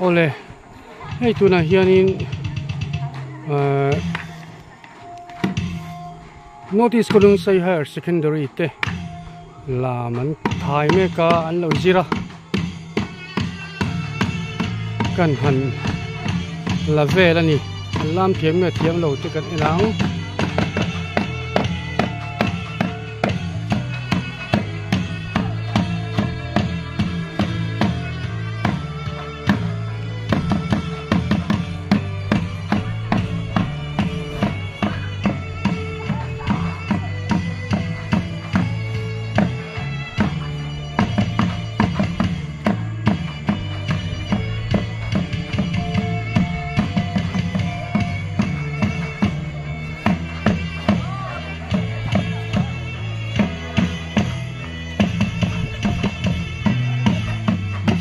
โอเลให้ตัวน่ะเฮียนี่notice ko lung say higher secondary te la man thai me ka an lo zira kan han la ve la ni lam thiam me thiam lo te kan elang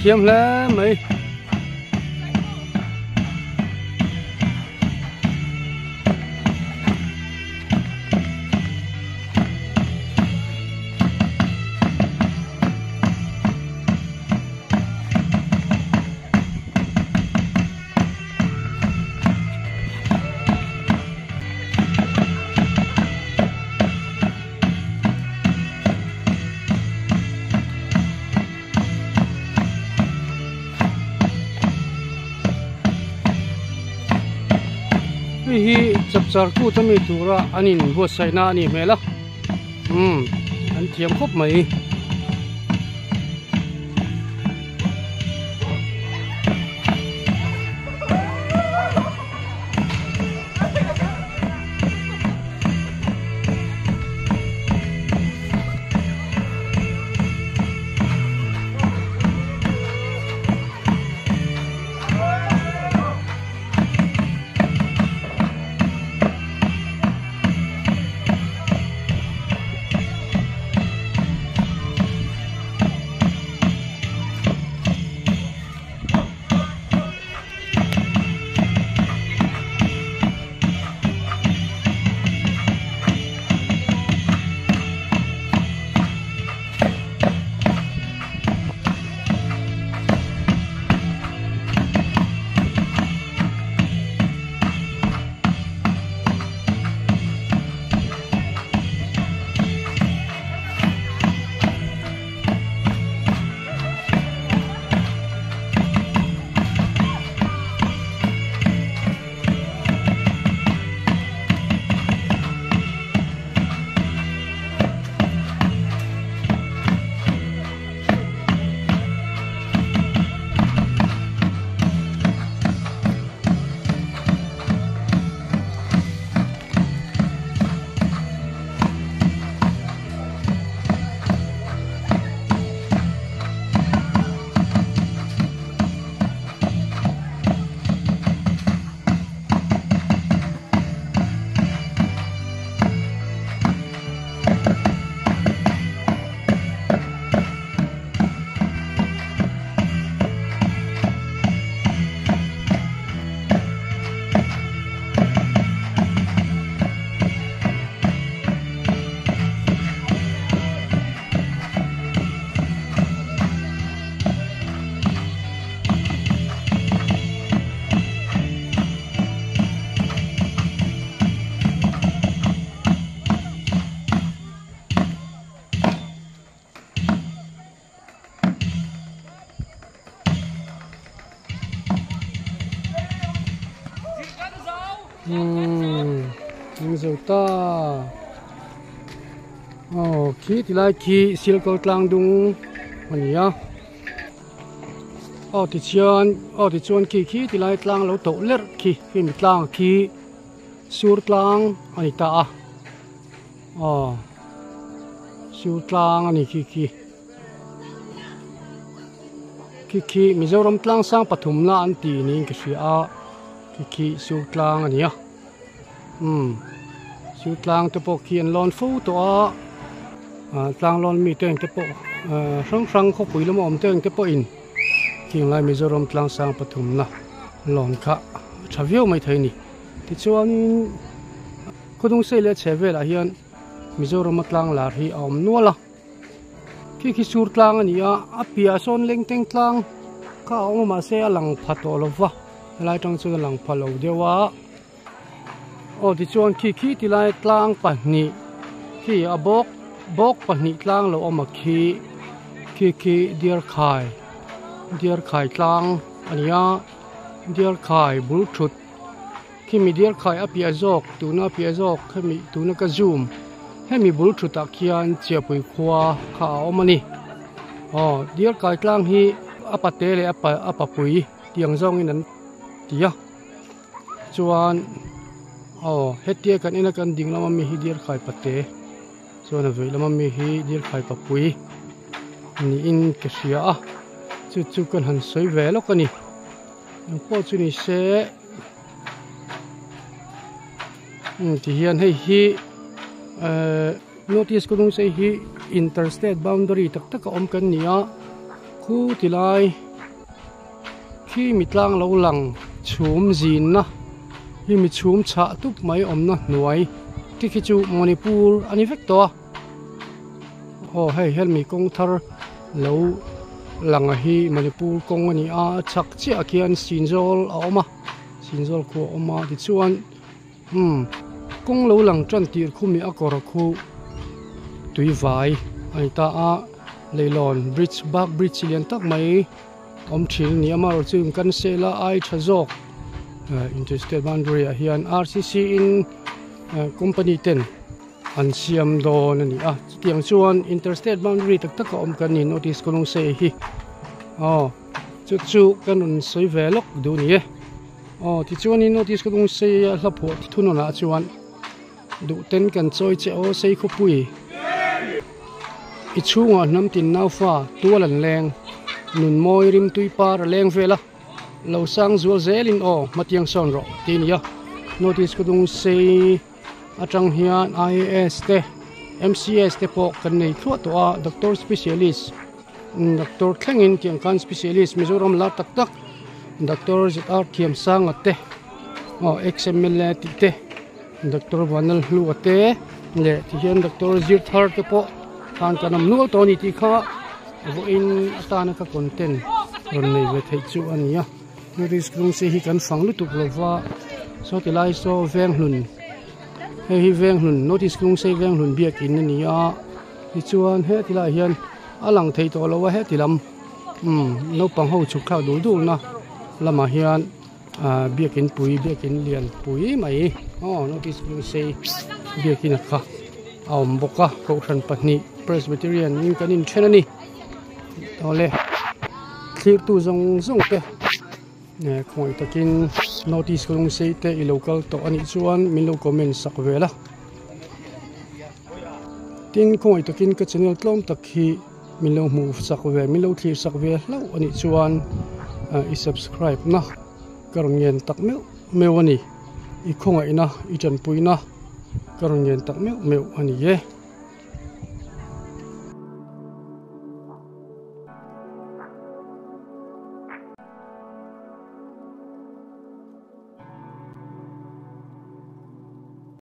Chiếm lắm mấy hi chap char ku tami tura anin bo saina ni mela an thiam khop mai dầu ta khí thì lại khí xịt cầu tlang đúng mình nhá thì chọn khí thì lại tlang lâu tổ lết khí mình tlang khí sur tlang anh ta sur tlang anh khí Mizoram tlang sang Pathum na an ti ni cái gì khí sur tlang anh nhá sur tlang te pok khian lon fu to tlang lon mi teng te pok sang kho pui lam om teng te po in king lai Mizoram tlang sang Pathum na lon kha thaviu mai thai ni ti chuan khudung sei le chevel a hian Mizoram tlang lar hi om nuala ki sur tlang ani a pia son leng teng tlang ข้าเอามาเสียหลังพัดโลวะลายจังสุดหลังพัดโลเดียวว่าโอ้ที่ชวนขี้ที่ลายกลางปะนี่ขี้บอกปะนี่กลางเราเอามาขี้เดียร์ไข่กลางอันนี้เดียร์ไข่บลูทูธขี้มีเดียร์ไข่อพิอาจอกตัวน่าพิอาจอกขี้มีตัวน่าก็ซูมให้มีบลูทูธตะเคียนเจียบไปขวาข้าเอามานี่อ๋อเดียร์ไข่กลางฮีอปะเตเลยอปะปุยเตียงซองนี่นั้นเดียชวนอ๋อเฮ็ดเตียกันนี่นะกันดิ่งแล้วมันมีฮีเดียร์ไข่ปะเตส่วนนั้นแล้วมันมีฮีเดียร์ไข่ปะปุยนี่อินกระเสียจู่ๆกันหันสวยแหวแล้วกันนี่ยังพอจุนี่เสที่เฮียนให้ฮีnotice ก็ต้องใช้ฮี interstate boundary ตักก็อมกันเนี่ยคู่ที่ไรขี้มีกลางเราหลังชุมจีนนะที่มีชุมชะทุกไม่อมนะหน่วยที่คิดจูมณีปูร์อันนี้เฟกตัวโอ้ให้เห็นมีกงทาร์เราหลังฮีมณีปูร์กงอันนี้ชักเจ้าเขียนสินโจลเอามาสินโจลคู่เอามาที่ชวนกงเราหลังจันทีคู่มีอกรคู่ตุยไฟอันนี้ตาเลยลอนบริดจ์บักบริดจ์เลียนตักไม่อมชิลนี่มาเราจึงกันเซลาไอชะจอกinterstate boundary เฮียน RCC in company 10อันเสียมโดนนี่เตียงชวน interstate boundary ตักก็อมกันนี่ notice ก็ลงเซฮีจู่ๆกันอุ่นสวยแวลกดูนี่ที่ชวนนี่ notice ก็ลงเซลับหัวที่ทุนน่ะชวนดูเต้นกันซอยเจ้าเซคุปุยอิชูงน้ำตินน้าฟ้าตัวหลันแรงหนุนมอยริมตุยปาร์แรงเฟล่าเราสร้างจัวเซลินมาเตียงซอนรอทีนี้notice ก็ต้องเซอาจังเฮียน IAS เต MCS เตพอกันในทั่วตัวdoctor specialist doctor แข่งอินเกี่ยงกัน specialistมิโซรัมลาตักdoctor จะอาร์เทียมสร้างเตXML ติเตdoctor วันนั้นรู้เตเนี่ยที่เห็น doctor จิตฮาร์เตพอทางการนำนู่นตัวนี้ที่ข้าว่าอินตานักคอนเทนต์ตอนนี้เวทีจูอันนี้นี่ริสกรุงเสียกันฟังลุตุกลว่าสติไลโซเวงหนุนให้เวงหนุนโนติสกรุงเสียเวงหนุนเบียกินนี่ที่จวนเฮติไลเฮียนหลังเทตัวเราว่าเฮติลำนปังหูชุกข้าวดูนะละมาเฮียนเบียกินปุ๋ยเบียกินเลียนปุ๋ยไหมโนติสกรุงเสียเบียกินนะคะเอาบกะเขาฉันปนิPresbyterian ยิ่งกันอินเช่นนี้ตอนเลยคลิปตู้ส่งเตะเนี่ยคงตะกิน notice ก็ลงเสียเตะ local ตัวอันนี้ชวนมิโลคอมเมนต์สักเวลาทิ้งคงตะกินก็จะเนี่ยกล้องตะคีมิโล move สักเวลมิโลคลิปสักเวลาแล้วอันนี้ชวนsubscribe นะกระเงินตักเมววันนี้อีกคงไอ้นะอีจันปุยนะกระเงินตักเมวอันนี้